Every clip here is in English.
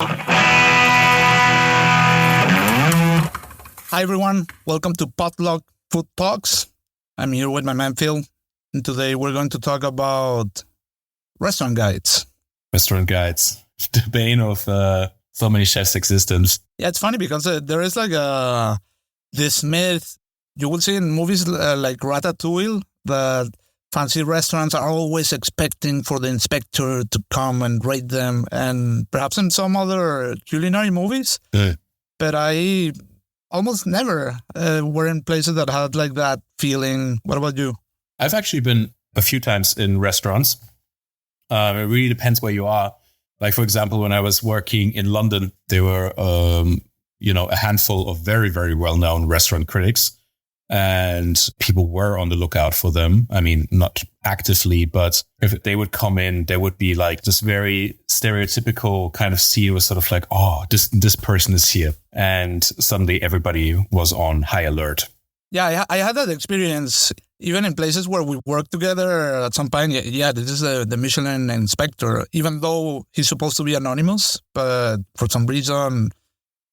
Hi everyone, welcome to Potluck Food Talks. I'm here with my man Phil, and today we're going to talk about restaurant guides. Restaurant guides, the bane of so many chefs' existence. Yeah, it's funny because there is like this myth you will see in movies like Ratatouille that fancy restaurants are always expecting for the inspector to come and rate them, and perhaps in some other culinary movies. But I almost never were in places that had like that feeling. What about you? I've actually been a few times in restaurants. It really depends where you are. Like, for example, when I was working in London, there were, a handful of very, very well-known restaurant critics, and people were on the lookout for them. I mean, not actively, but if they would come in, there would be like this very stereotypical kind of CEO, sort of like, oh, this person is here. And suddenly everybody was on high alert. Yeah, I had that experience even in places where we work together at some point. Yeah, this is the Michelin inspector, even though he's supposed to be anonymous. But for some reason,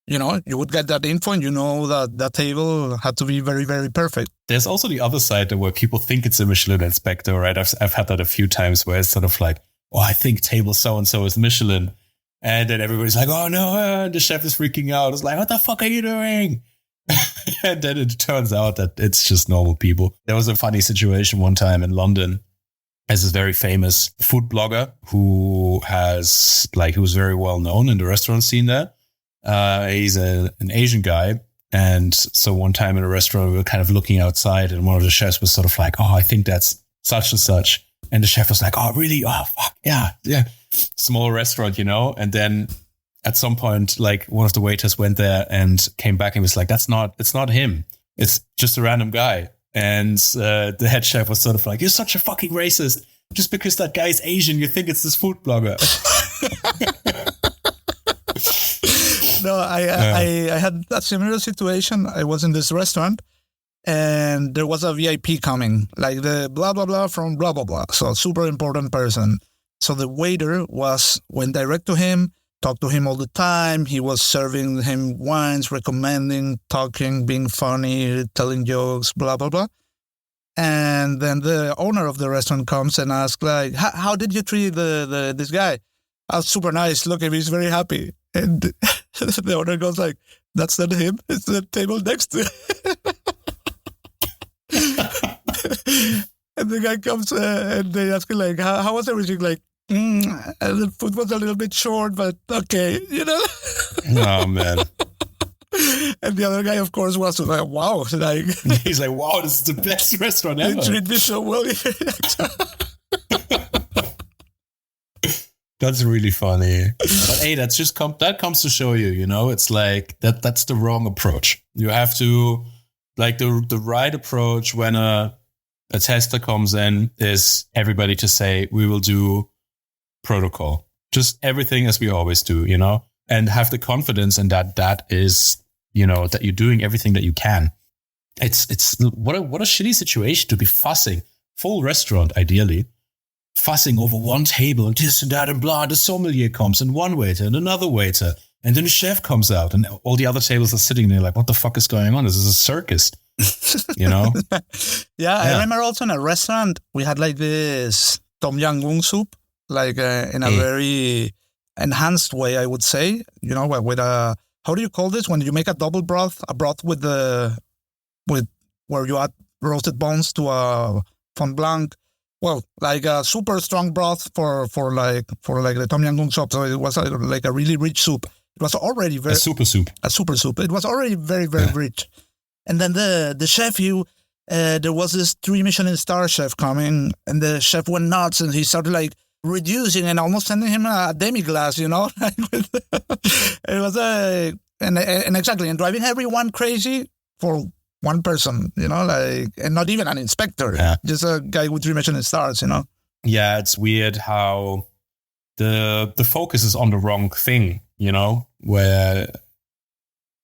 you would get that info and that table had to be very, very perfect. There's also the other side where people think it's a Michelin inspector, right? I've had that a few times where it's sort of like, oh, I think table so-and-so is Michelin. And then everybody's like, oh no, the chef is freaking out. It's like, what the fuck are you doing? And then it turns out that it's just normal people. There was a funny situation one time in London. There's this very famous food blogger who was very well known in the restaurant scene there. He's an Asian guy. And so one time in a restaurant, we were kind of looking outside and one of the chefs was sort of like, oh, I think that's such and such. And the chef was like, oh, really? Oh, fuck. Yeah. Small restaurant, And then at some point, like one of the waiters went there and came back and was like, it's not him. It's just a random guy. And the head chef was sort of like, you're such a fucking racist. Just because that guy is Asian, you think it's this food blogger. No, I had a similar situation. I was in this restaurant and there was a VIP coming, like the blah, blah, blah from blah, blah, blah. So a super important person. So the waiter went direct to him, talked to him all the time. He was serving him wines, recommending, talking, being funny, telling jokes, blah, blah, blah. And then the owner of the restaurant comes and asks, like, how did you treat this guy? I was super nice. Look, he's very happy. And the owner goes like, that's not him. It's the table next to him. And the guy comes and they ask him, like, how was everything? Like, the food was a little bit short, but okay, Oh, man. And the other guy, of course, was like, wow. Like, he's like, wow, this is the best restaurant ever. They treat me so well. That's really funny. But hey, that comes to show you, it's like that's the wrong approach. You have to, like, the right approach when a tester comes in is everybody to say, we will do protocol. Just everything as we always do, and have the confidence in that is, that you're doing everything that you can. It's what a shitty situation to be fussing. Full restaurant, ideally. Fussing over one table and this and that and blah. The sommelier comes and one waiter and another waiter. And then the chef comes out and all the other tables are sitting there like, what the fuck is going on? This is a circus, Yeah, I remember also in a restaurant, we had like this tom yum goong soup, like in a very enhanced way, I would say, with a, how do you call this? When you make a double broth, a broth with where you add roasted bones to a fond blanc. Well, like a super strong broth for the tom yum goong soup. So it was like a really rich soup. It was already very... A super soup. It was already very, very rich. And then the chef, there was this 3 Michelin star chef coming, and the chef went nuts, and he started like reducing and almost sending him a demi-glace, It was and exactly, and driving everyone crazy for one person, and not even an inspector, just a guy with 3 Michelin stars, Yeah, it's weird how the focus is on the wrong thing, where,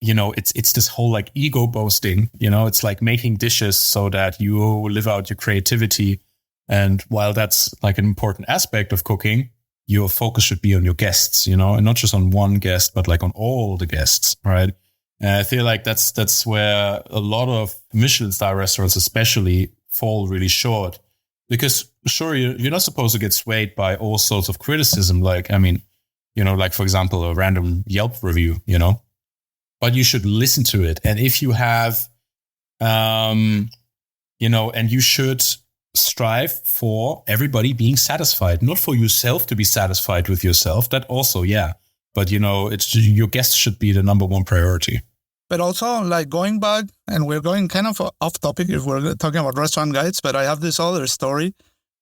it's this whole like ego boasting, it's like making dishes so that you live out your creativity. And while that's like an important aspect of cooking, your focus should be on your guests, and not just on one guest, but like on all the guests, right? And I feel like that's where a lot of Michelin star restaurants especially fall really short, because sure, you're not supposed to get swayed by all sorts of criticism. Like, I mean, like for example, a random Yelp review, but you should listen to it. And if you have, and you should strive for everybody being satisfied, not for yourself to be satisfied with yourself. That also, yeah. But, it's your guests should be the number one priority. But also, like, going back, and we're going kind of off topic if we're talking about restaurant guides, but I have this other story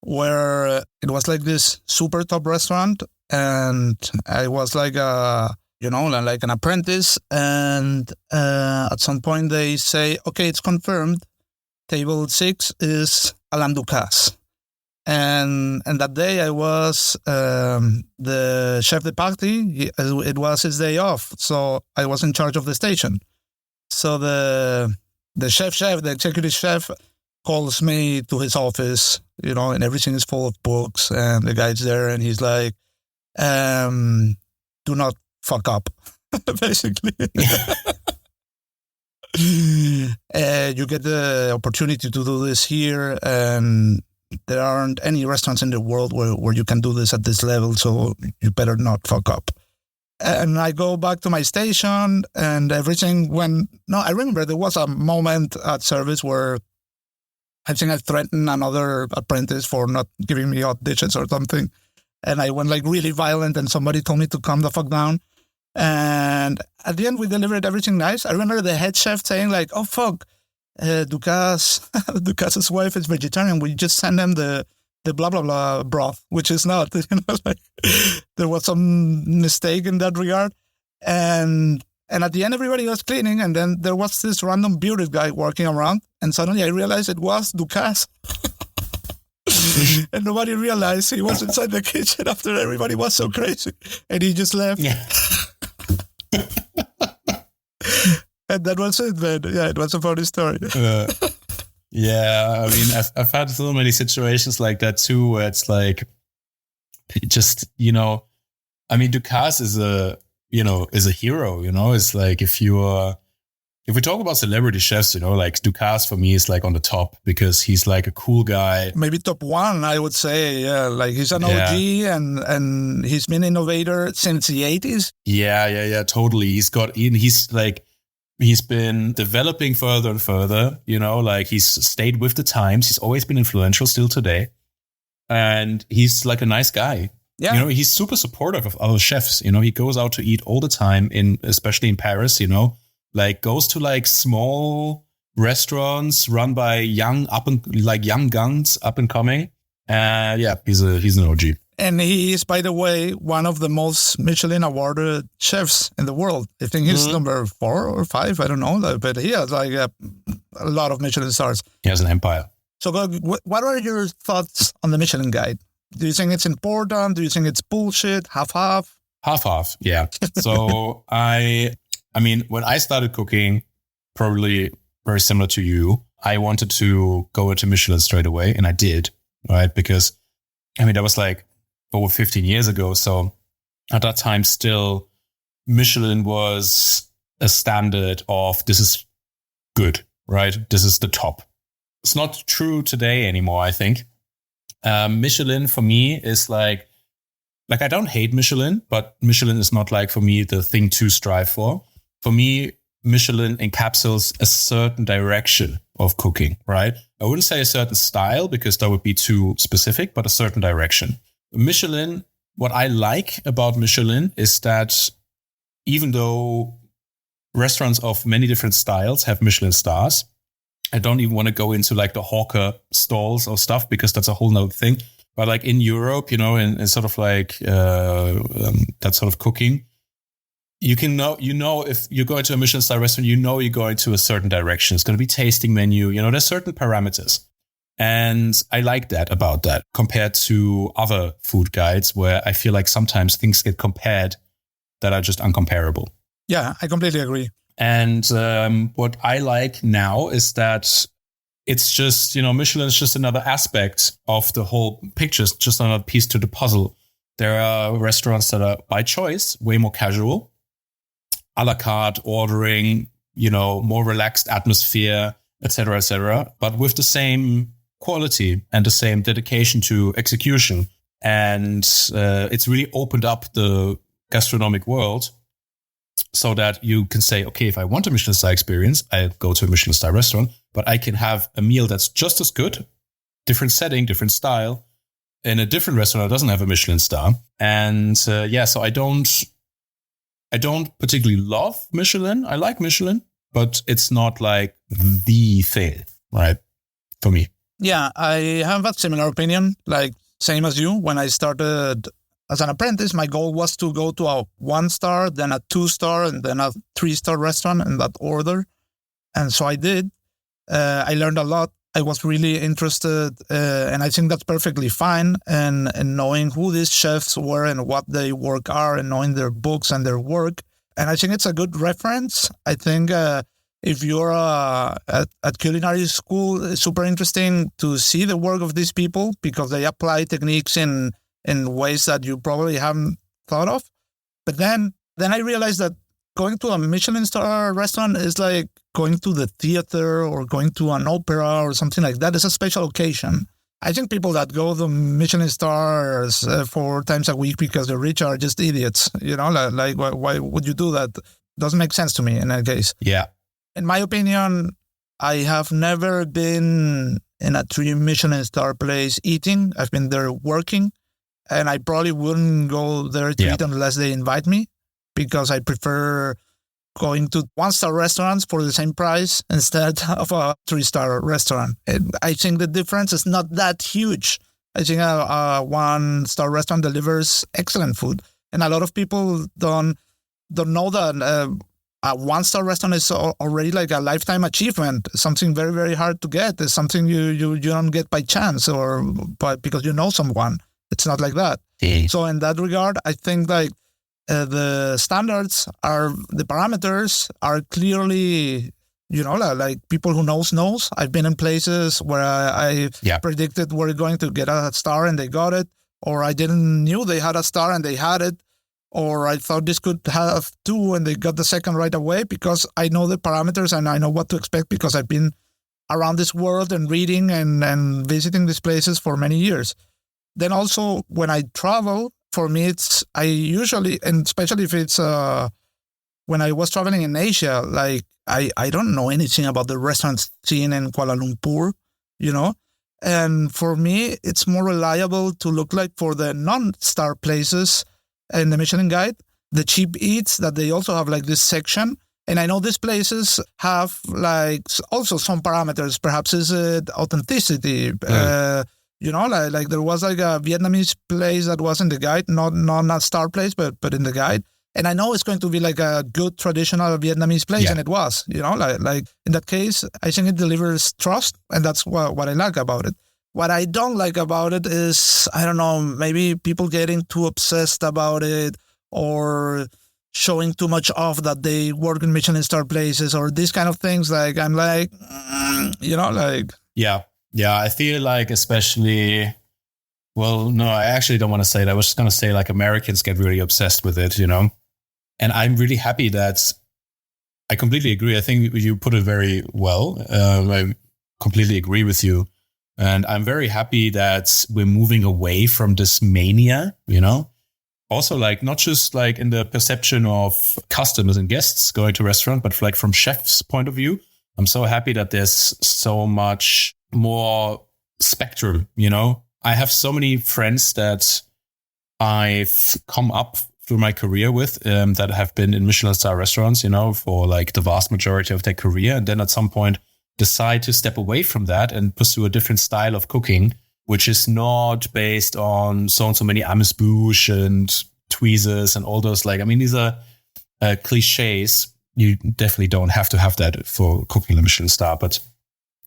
where it was like this super top restaurant, and I was like like an apprentice, and at some point they say, okay, it's confirmed, table 6 is Alain Ducasse. And that day I was the chef de partie. It was his day off, so I was in charge of the station. So the chef, the executive chef, calls me to his office, and everything is full of books, and the guy's there, and he's like, do not fuck up, basically. You get the opportunity to do this here, and there aren't any restaurants in the world where you can do this at this level, so you better not fuck up. And I go back to my station, and everything went... No, I remember there was a moment at service where I think I threatened another apprentice for not giving me hot dishes or something. And I went like really violent, and somebody told me to calm the fuck down. And at the end, we delivered everything nice. I remember the head chef saying like, oh, fuck, Ducasse's wife is vegetarian. We just send him the blah, blah, blah broth, which is not, like there was some mistake in that regard. And at the end, everybody was cleaning. And then there was this random bearded guy walking around. And suddenly I realized it was Ducasse. And nobody realized he was inside the kitchen after everybody was so crazy. And he just left. Yeah. And that was it, man. Yeah, it was a funny story. Yeah, I mean, I've had so many situations like that too, where it's like, just, I mean, Ducasse is a hero, It's like if we talk about celebrity chefs, like Ducasse for me is like on the top because he's like a cool guy. Maybe top one, I would say. Yeah, like he's an OG and he's been innovator since the 80s. Yeah, totally. He's been developing further and further, like he's stayed with the times. He's always been influential still today. And he's like a nice guy. Yeah. He's super supportive of other chefs. He goes out to eat all the time, especially in Paris, like goes to like small restaurants run by young guns up and coming. He's an OG. And he is, by the way, one of the most Michelin awarded chefs in the world. I think he's number 4 or 5. I don't know. But he has like a lot of Michelin stars. He has an empire. So what are your thoughts on the Michelin Guide? Do you think it's important? Do you think it's bullshit? Half-half? Half-half, yeah. So I mean, when I started cooking, probably very similar to you, I wanted to go into Michelin straight away. And I did, right? Because, that was like over 15 years ago. So at that time, still, Michelin was a standard of this is good, right? This is the top. It's not true today anymore, I think. Michelin for me is like I don't hate Michelin, but Michelin is not like for me the thing to strive for. For me, Michelin encapsulates a certain direction of cooking, right? I wouldn't say a certain style because that would be too specific, but a certain direction. Michelin, what I like about Michelin is that even though restaurants of many different styles have Michelin stars, I don't even want to go into like the hawker stalls or stuff because that's a whole nother thing. But like in Europe, in sort of like that sort of cooking, you know, if you're going to a Michelin star restaurant, you're going to a certain direction. It's going to be tasting menu. There's certain parameters. And I like that about that compared to other food guides where I feel like sometimes things get compared that are just uncomparable. Yeah, I completely agree. And what I like now is that it's just, Michelin is just another aspect of the whole picture. It's just another piece to the puzzle There are restaurants that are by choice way more casual, a la carte ordering, more relaxed atmosphere, etc., but with the same quality and the same dedication to execution. And it's really opened up the gastronomic world so that you can say, okay, if I want a Michelin star experience, I go to a Michelin star restaurant, but I can have a meal that's just as good, different setting, different style, in a different restaurant that doesn't have a Michelin star. And so I don't particularly love Michelin. I like Michelin, but it's not like the thing, right? For me. Yeah, I have a similar opinion, like same as you. When I started as an apprentice, my goal was to go to a 1-star, then a 2-star, and then a 3-star restaurant in that order. And so I did. I learned a lot. I was really interested, and I think that's perfectly fine. And knowing who these chefs were and what their work are, and knowing their books and their work. And I think it's a good reference. I think if you're at culinary school, it's super interesting to see the work of these people because they apply techniques in ways that you probably haven't thought of. But then I realized that going to a Michelin star restaurant is like going to the theater or going to an opera or something like that. It's a special occasion. I think people that go to Michelin stars 4 times a week because they're rich are just idiots. Like why would you do that? Doesn't make sense to me in that case. Yeah. In my opinion, I have never been in a 3 Michelin star place eating. I've been there working, and I probably wouldn't go there to eat unless they invite me, because I prefer going to 1-star restaurants for the same price instead of a 3-star restaurant. I think the difference is not that huge. I think a 1-star restaurant delivers excellent food, and a lot of people don't know that a 1-star restaurant is already like a lifetime achievement. Something very, very hard to get. It's something you don't get by chance or because you know someone. It's not like that. Yeah. So in that regard, I think like the standards the parameters are clearly, like people who knows. I've been in places where I predicted we're going to get a star and they got it, or I didn't knew they had a star and they had it, or I thought this could have 2 and they got the second right away, because I know the parameters and I know what to expect because I've been around this world and reading and visiting these places for many years. Then also when I travel, for me, I usually, and especially if it's when I was traveling in Asia, like I don't know anything about the restaurant scene in Kuala Lumpur, and for me, it's more reliable to look like for the non-star places in the Michelin Guide, the cheap eats, that they also have like this section. And I know these places have like also some parameters. Perhaps is it authenticity? Like there was like a Vietnamese place that was in the guide, not a star place, but in the guide. And I know it's going to be like a good traditional Vietnamese place, and it was, like in that case, I think it delivers trust, and that's what I like about it. What I don't like about it is, I don't know, maybe people getting too obsessed about it or showing too much off that they work in Michelin star places or these kind of things. Like, I'm like, like... Yeah, I feel like especially, well, no, I actually don't want to say that. I was just going to say like Americans get really obsessed with it, And I'm really happy that I completely agree. I think you put it very well. I completely agree with you. And I'm very happy that we're moving away from this mania, Also, like, not just like in the perception of customers and guests going to restaurant, but like from chef's point of view. I'm so happy that there's so much more spectrum, I have so many friends that I've come up through my career with that have been in Michelin star restaurants, for like the vast majority of their career. And then at some point decide to step away from that and pursue a different style of cooking, which is not based on so and so many amuse-bouche and tweezers and all those, these are cliches. You definitely don't have to have that for cooking a Michelin star, but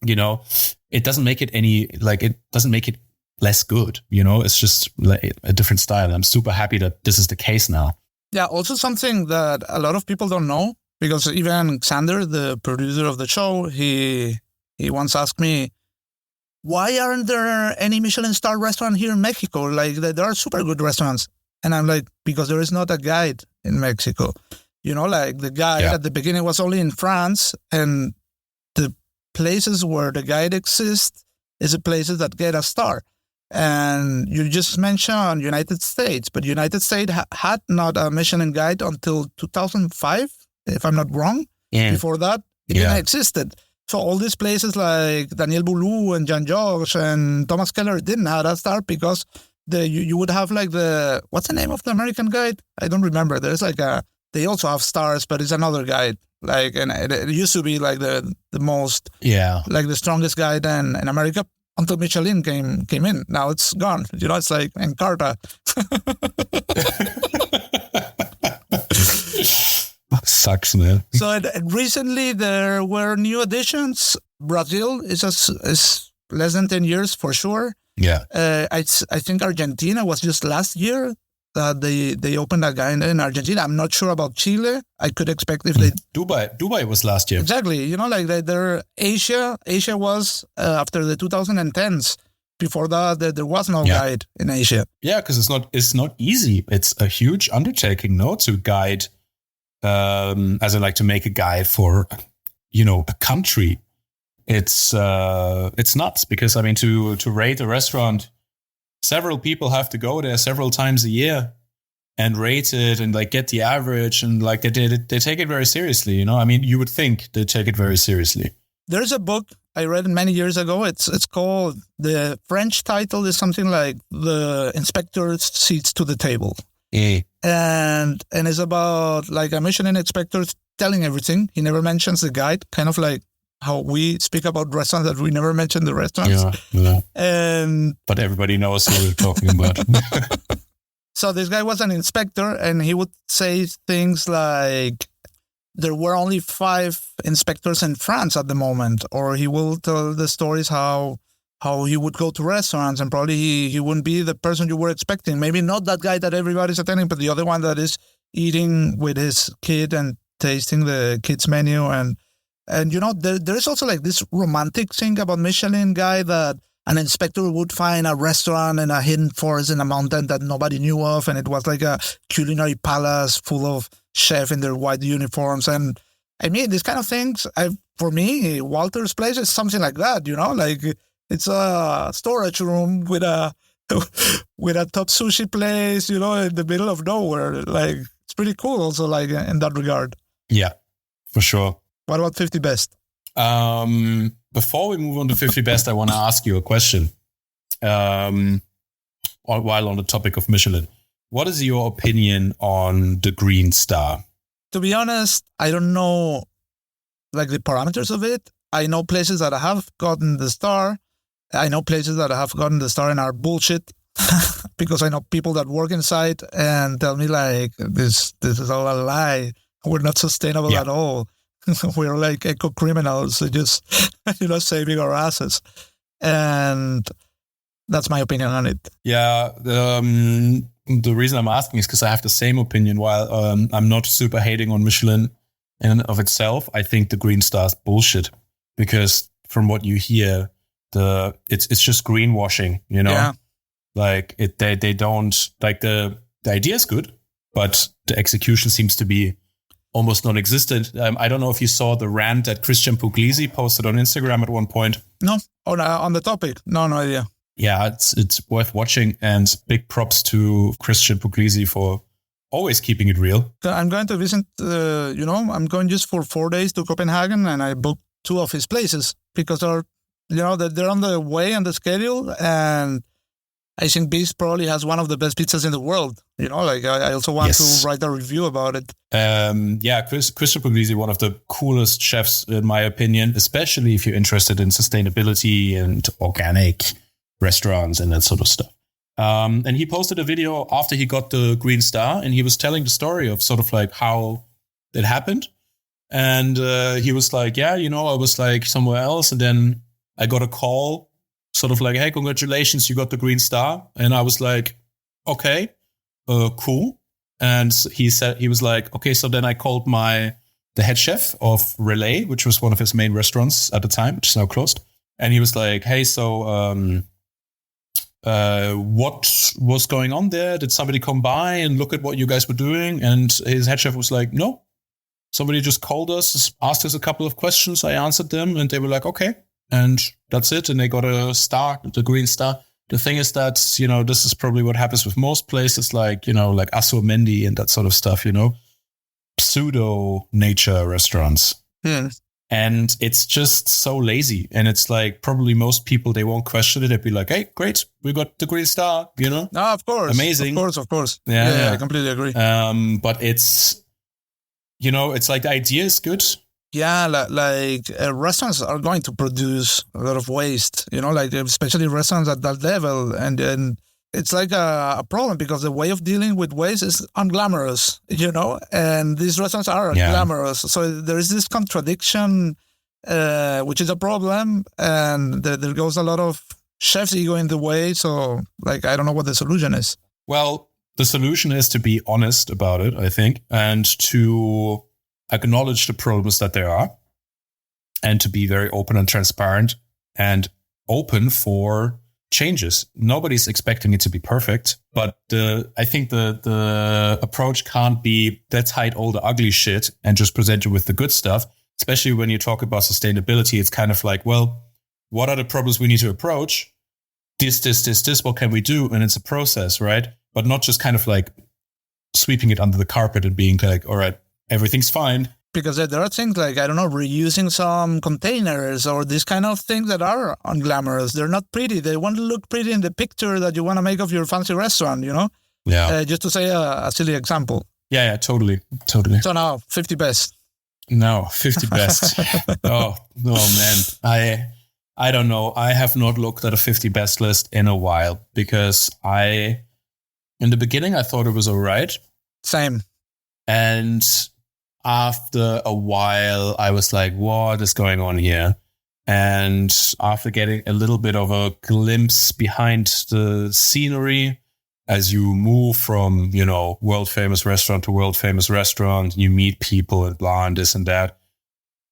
it doesn't make it it doesn't make it less good. It's just like a different style. I'm super happy that this is the case now. Yeah. Also something that a lot of people don't know, because even Xander, the producer of the show, he once asked me, why aren't there any Michelin star restaurant here in Mexico? Like, there are super good restaurants. And I'm like, because there is not a guide in Mexico. Like the guide at the beginning was only in France, and the places where the guide exists is the places that get a star. And you just mentioned United States, but United States had not a Michelin guide until 2005, if I'm not wrong. Yeah. Before that, it didn't existed. So all these places like Daniel Boulou and Jean-Georges and Thomas Keller didn't have a star because you would have like what's the name of the American guide? I don't remember. There's like they also have stars, but it's another guide. Like, and it used to be like the most, like the strongest guide in America until Michelin came in. Now it's gone. It's like Encarta. Sucks, man. So recently there were new additions. Brazil is less than 10 years for sure. Yeah. I think Argentina was just last year that they opened a guide in Argentina. I'm not sure about Chile. I could expect if they... Dubai was last year. Exactly. Like they're Asia was after the 2010s. Before that, there was no guide in Asia. Yeah, because it's not easy. It's a huge undertaking, to guide, as in like to make a guide for, a country. It's nuts because, I mean, to rate a restaurant, several people have to go there several times a year and rate it and like get the average, and like they take it very seriously. I mean, you would think they take it very seriously. There's a book I read many years ago. It's called, the French title is something like The Inspector's Seats to the Table. And it's about like a Michelin inspector telling everything. He never mentions the guide, kind of like how we speak about restaurants that we never mention the restaurants. Yeah. But everybody knows who we're talking about. So this guy was an inspector, and he would say things like there were only 5 inspectors in France at the moment, or he will tell the stories how he would go to restaurants and probably he wouldn't be the person you were expecting. Maybe not that guy that everybody's attending, but the other one that is eating with his kid and tasting the kid's menu. And there's also like this romantic thing about Michelin guy that an inspector would find a restaurant in a hidden forest in a mountain that nobody knew of, and it was like a culinary palace full of chefs in their white uniforms. And I mean, these kind of things, for me, Walter's Place is something like that, like it's a storage room with a top sushi place, in the middle of nowhere. Like, it's pretty cool also, like in that regard. Yeah, for sure. What about 50 Best? Before we move on to 50 Best, I want to ask you a question. While on the topic of Michelin, what is your opinion on the green star? To be honest, I don't know like the parameters of it. I know places that have gotten the star. I know places that have gotten the star and are bullshit because I know people that work inside and tell me like this is all a lie. We're not sustainable at all. We're like eco criminals, just saving our asses, and that's my opinion on it. Yeah, the reason I'm asking is because I have the same opinion. While I'm not super hating on Michelin in and of itself, I think the green star's bullshit because from what you hear, it's just greenwashing. Like they don't like the idea is good, but the execution seems to be almost non-existent. I don't know if you saw the rant that Christian Puglisi posted on Instagram at one point. No, on the topic. No idea. Yeah, it's worth watching, and big props to Christian Puglisi for always keeping it real. I'm going to visit, I'm going just for 4 days to Copenhagen, and I booked 2 of his places because they're on the way and the schedule, and I think Beast probably has one of the best pizzas in the world. I also want to write a review about it. Christian Puglisi, one of the coolest chefs in my opinion, especially if you're interested in sustainability and organic restaurants and that sort of stuff. And he posted a video after he got the green star, and he was telling the story of sort of like how it happened. And he was like, I was like somewhere else, and then I got a call sort of like, hey, congratulations, you got the green star. And I was like, okay, cool. And he was like, okay, so then I called the head chef of Relay, which was one of his main restaurants at the time, which is now closed. And he was like, hey, so what was going on there? Did somebody come by and look at what you guys were doing? And his head chef was like, no. Somebody just called us, asked us a couple of questions. I answered them and they were like, okay. And that's it. And they got a star, the green star. The thing is that, this is probably what happens with most places like, like Assomendi and that sort of stuff, pseudo nature restaurants. Yeah. And it's just so lazy. And it's like probably most people, they won't question it. They'd be like, hey, great. We got the green star, No, of course. Amazing. Of course. Yeah. I completely agree. But it's, it's like the idea is good. Yeah, like restaurants are going to produce a lot of waste, like especially restaurants at that level. And it's like a problem because the way of dealing with waste is unglamorous, and these restaurants are glamorous. So there is this contradiction, which is a problem. And there goes a lot of chef's ego in the way. So like, I don't know what the solution is. Well, the solution is to be honest about it, I think, and to acknowledge the problems that there are and to be very open and transparent and open for changes. Nobody's expecting it to be perfect, but I think the approach can't be let's hide all the ugly shit and just present you with the good stuff. Especially when you talk about sustainability, it's kind of like, well, what are the problems we need to approach? This, what can we do? And it's a process, right? But not just kind of like sweeping it under the carpet and being like, all right, everything's fine. Because there are things like, I don't know, reusing some containers or these kind of things that are unglamorous. They're not pretty. They want to look pretty in the picture that you want to make of your fancy restaurant, Yeah. Just to say a silly example. Yeah, totally. So now, 50 best. No, 50 best. Oh, man. I don't know. I have not looked at a 50 best list in a while because in the beginning, I thought it was all right. Same. And after a while, I was like, what is going on here? And after getting a little bit of a glimpse behind the scenery, as you move from, world famous restaurant to world famous restaurant, you meet people and blah and this and that.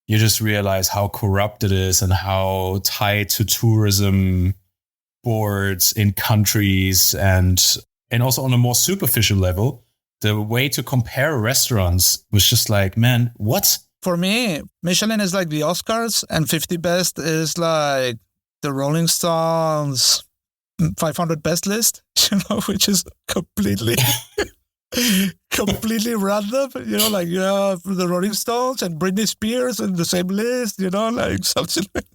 You just realize how corrupt it is and how tied to tourism boards in countries and also on a more superficial level. The way to compare restaurants was just like, man, what? For me, Michelin is like the Oscars and 50 Best is like the Rolling Stones 500 Best list, which is completely random. Like you have the Rolling Stones and Britney Spears in the same list, like something like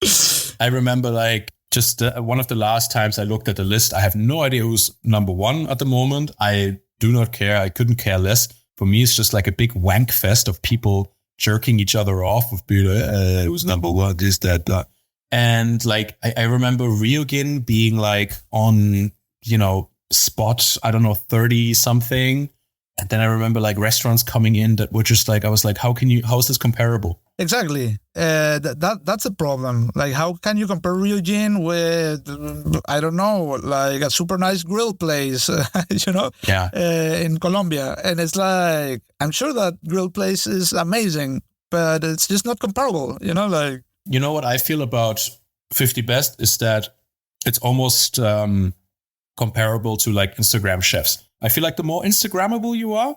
that. I remember like just one of the last times I looked at the list, I have no idea who's number one at the moment. I do not care. I couldn't care less. For me, it's just like a big wank fest of people jerking each other off with being like, who's number one, this, that. And like, I remember Ryugin being like on, spot, I don't know, 30 something. And then I remember like restaurants coming in that were just like, I was like, how is this comparable? Exactly. That's a problem. Like, how can you compare Ryujin with, I don't know, like a super nice grill place, Yeah. In Colombia. And it's like, I'm sure that grill place is amazing, but it's just not comparable, like. You know what I feel about 50 Best is that it's almost comparable to like Instagram chefs. I feel like the more Instagrammable you are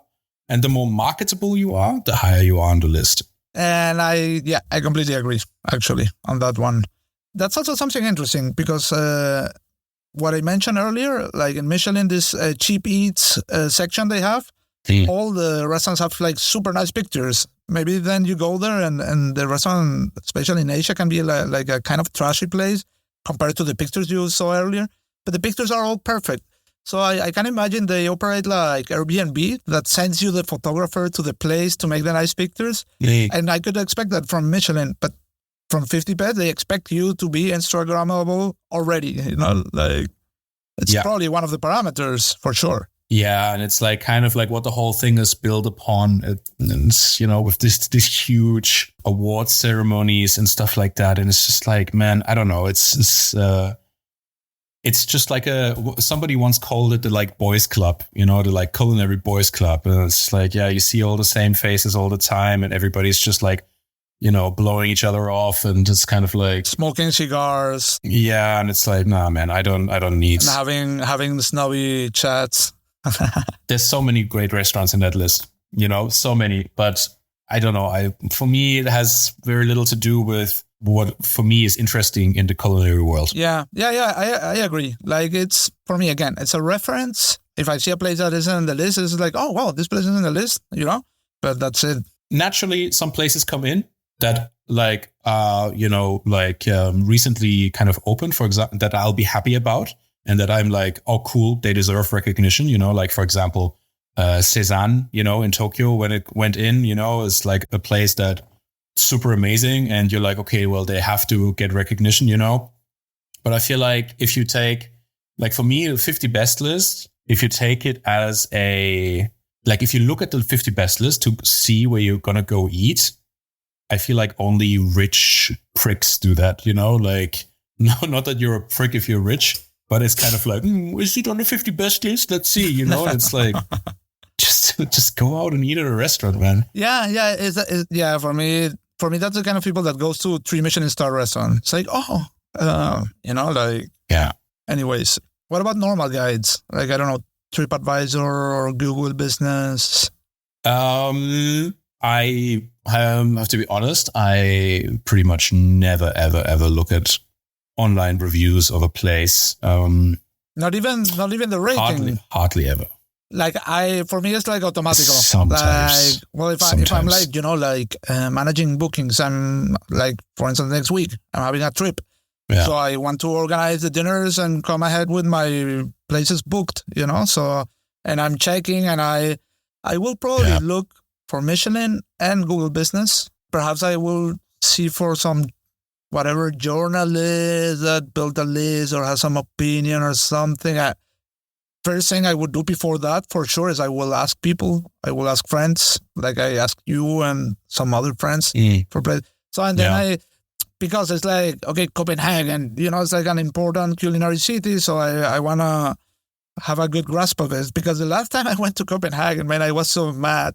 and the more marketable you are, the higher you are on the list. And I completely agree, actually, on that one. That's also something interesting because what I mentioned earlier, like in Michelin, this cheap eats section they have, all the restaurants have like super nice pictures. Maybe then you go there and the restaurant, especially in Asia, can be like a kind of trashy place compared to the pictures you saw earlier. But the pictures are all perfect. So I can imagine they operate like Airbnb that sends you the photographer to the place to make the nice pictures. Yeah. And I could expect that from Michelin, but from 50 Best, they expect you to be Instagrammable already. Like it's probably one of the parameters for sure. Yeah, and it's like kind of like what the whole thing is built upon. It's, with this huge award ceremonies and stuff like that. And it's just like, man, I don't know. It's just like somebody once called it the like boys club, the like culinary boys club. And it's like, yeah, you see all the same faces all the time and everybody's just like blowing each other off and just kind of like smoking cigars. Yeah, and it's like, nah, man, I don't need. And having snobby chats. There's so many great restaurants in that list, so many, but I don't know. For me, it has very little to do with what for me is interesting in the culinary world. Yeah. I agree. Like it's, for me, again, it's a reference. If I see a place that isn't in the list, it's like, oh, wow, this place is in the list, but that's it. Naturally, some places come in that recently kind of opened, for example, that I'll be happy about. And that I'm like, oh, cool, they deserve recognition, like, for example, Cezanne, in Tokyo, when it went in, is like a place that super amazing. And you're like, okay, well, they have to get recognition, But I feel like if you take, like for me, the 50 best list, if you take it as if you look at the 50 best list to see where you're going to go eat, I feel like only rich pricks do that, Like, no, not that you're a prick if you're rich. But it's kind of like, is it on the 50 best list? Let's see, And it's like, just go out and eat at a restaurant, man. Yeah. Yeah. For me, that's the kind of people that goes to 3 Michelin star restaurant. It's like, yeah. Anyways, what about normal guides? Like, I don't know, TripAdvisor or Google Business? I have to be honest. I pretty much never, ever look at online reviews of a place. Not even the rating. Hardly ever. Like for me, it's like automatical. Sometimes. Like, well, if I'm like, managing bookings, I'm like, for instance, next week, I'm having a trip. Yeah. So I want to organize the dinners and come ahead with my places booked, so, and I'm checking and I will probably look for Michelin and Google Business. Perhaps I will see for some whatever journalist that built a list or has some opinion or something. First thing I would do before that, for sure, is I will ask people. I will ask friends, like I asked you and some other friends for place. So, and then because it's like, okay, Copenhagen, it's like an important culinary city. So I want to have a good grasp of it. Because the last time I went to Copenhagen, man, I was so mad.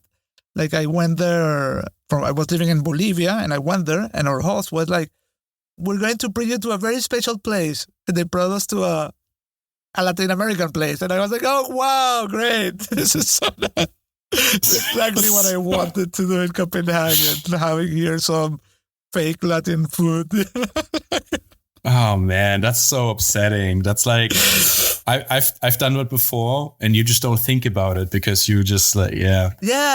Like I went there I was living in Bolivia and I went there and our host was like, we're going to bring you to a very special place. And they brought us to a Latin American place. And I was like, oh, wow, great. This is so nice. Exactly what I wanted to do in Copenhagen, having here some fake Latin food. Oh, man, that's so upsetting. That's like, I've done that before and you just don't think about it because you just like, Yeah,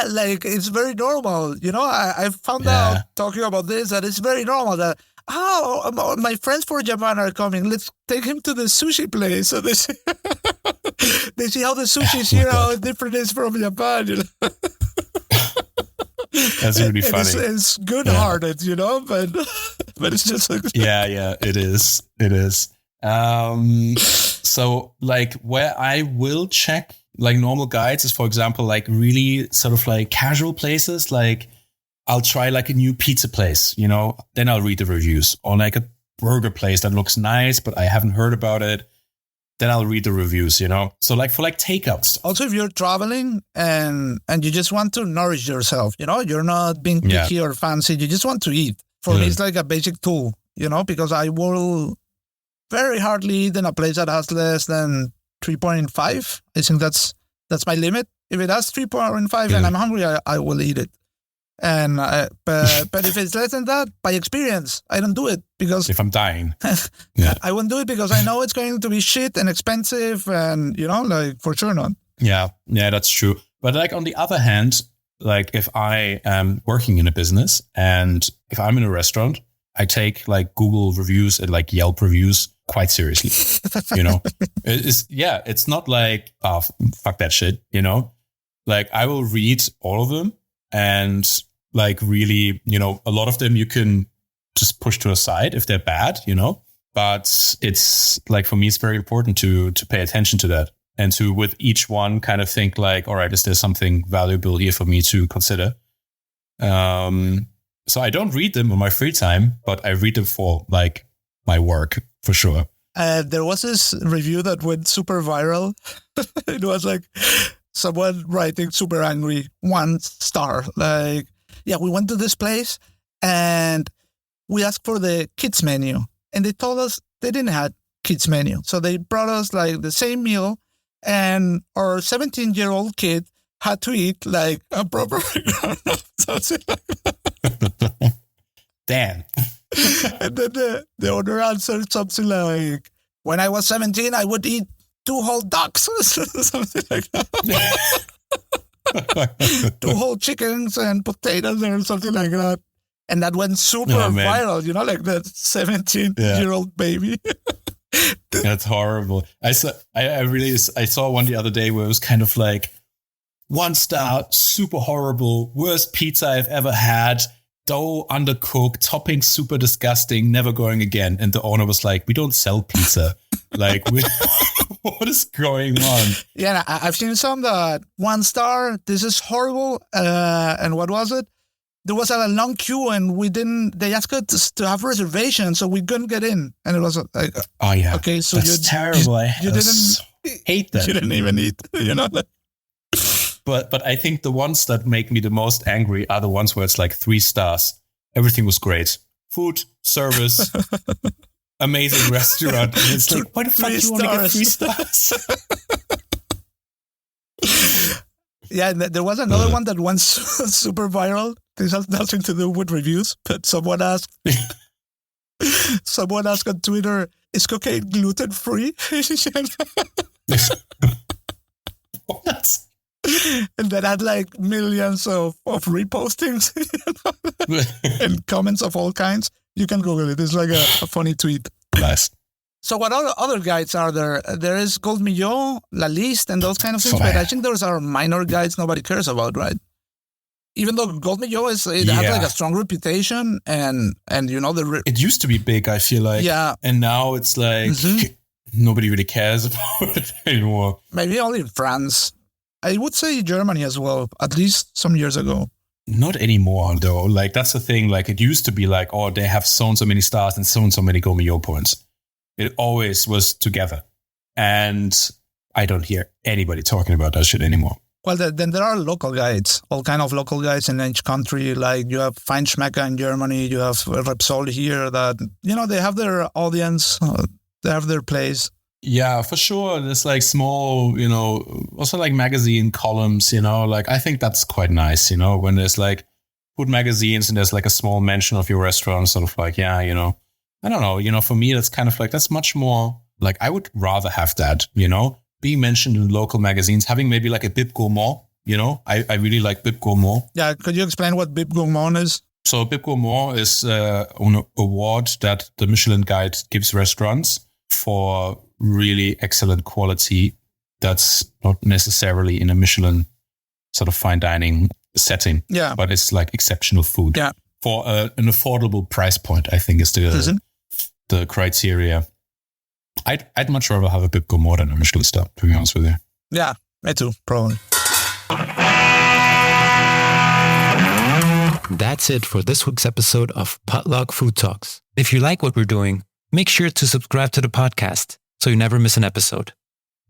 like it's very normal. I found out talking about this that it's very normal that, my friends from Japan are coming. Let's take him to the sushi place. So they see how the sushi is here, how different it is from Japan. That's really funny. It's good-hearted, but it's just like... Yeah, it is. So like where I will check like normal guides is, for example, like really sort of like casual places, like I'll try like a new pizza place, then I'll read the reviews, or like a burger place that looks nice, but I haven't heard about it. Then I'll read the reviews, So like for like takeout stuff. Also, if you're traveling and you just want to nourish yourself, you're not being picky or fancy. You just want to eat. For me, it's like a basic tool, because I will very hardly eat in a place that has less than 3.5. I think that's my limit. If it has 3.5 and I'm hungry, I will eat it. And but if it's less than that, by experience, I don't do it because if I'm dying, I won't do it because I know it's going to be shit and expensive, and like for sure not. Yeah, that's true. But like on the other hand, like if I am working in a business and if I'm in a restaurant, I take like Google reviews and like Yelp reviews quite seriously. It's not like, oh, fuck that shit. Like I will read all of them. And like really, a lot of them you can just push to a side if they're bad, but it's like, for me, it's very important to pay attention to that and to with each one kind of think like, all right, is there something valuable here for me to consider? So I don't read them on my free time, but I read them for like my work for sure. There was this review that went super viral. It was like, someone writing super angry, 1 star. Like, we went to this place And we asked for the kids menu, and they told us they didn't have kids menu. So they brought us like the same meal, and our 17-year-old kid had to eat like a proper something like that. Damn. And then the owner answered something like, when I was 17, I would eat 2 whole ducks, something like that. 2 whole chickens and potatoes or something like that. And that went super viral, you know, like that 17-year-old baby. That's horrible. I saw one the other day where it was kind of like 1 star, super horrible, worst pizza I've ever had, dough undercooked, topping super disgusting, never going again. And the owner was like, we don't sell pizza. Like, what is going on? Yeah, I've seen some that 1 star, this is horrible. And what was it? There was a long queue, and they asked us to have reservations, so we couldn't get in. And it was like, oh yeah, okay, so that's terrible. You didn't hate that. You didn't even eat, you know. But I think the ones that make me the most angry are the ones where it's like 3 stars. Everything was great, food, service, amazing restaurant. And it's like, why the fuck do you want to get 3 stars? Yeah, there was another one that went super viral. This has nothing to do with reviews, but someone asked on Twitter, is cocaine gluten-free? What? And that had like millions of repostings and comments of all kinds. You can Google it. It's like a funny tweet. Nice. So what other guides are there? There is Gold Millot, La Liste, and those kind of things. But I think those are minor guides nobody cares about, right? Even though Gold Millot has like a strong reputation, and you know it used to be big, I feel like. Yeah. And now it's like nobody really cares about it anymore. Maybe only in France. I would say Germany as well, at least some years ago. Not anymore, though. Like, that's the thing. Like, it used to be like, oh, they have so and so many stars and so many Gold Millot points. It always was together. And I don't hear anybody talking about that shit anymore. Well, then there are local guides, all kind of local guides in each country. Like, you have Feinschmecker in Germany, you have Repsol here that, you know, they have their audience, they have their place. Yeah, for sure. There's like small, you know, also like magazine columns, you know, like I think that's quite nice, you know, when there's like food magazines and there's like a small mention of your restaurant, sort of like, yeah, you know, I don't know, you know, for me, that's kind of like, that's much more like, I would rather have that, you know, being mentioned in local magazines, having maybe like a Bib Gourmand, you know, I really like Bib Gourmand. Yeah, could you explain what Bib Gourmand is? So Bib Gourmand is an award that the Michelin Guide gives restaurants for really excellent quality that's not necessarily in a Michelin sort of fine dining setting, but it's like exceptional food for an affordable price point, I think is the criteria. I'd much rather have a Bib Gourmand than a Michelin star, to be honest with you. Yeah, me too, probably. That's it for this week's episode of Potluck Food Talks. If you like what we're doing, make sure to subscribe to the podcast so you never miss an episode.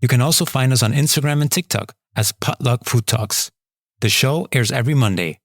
You can also find us on Instagram and TikTok as Potluck Food Talks. The show airs every Monday.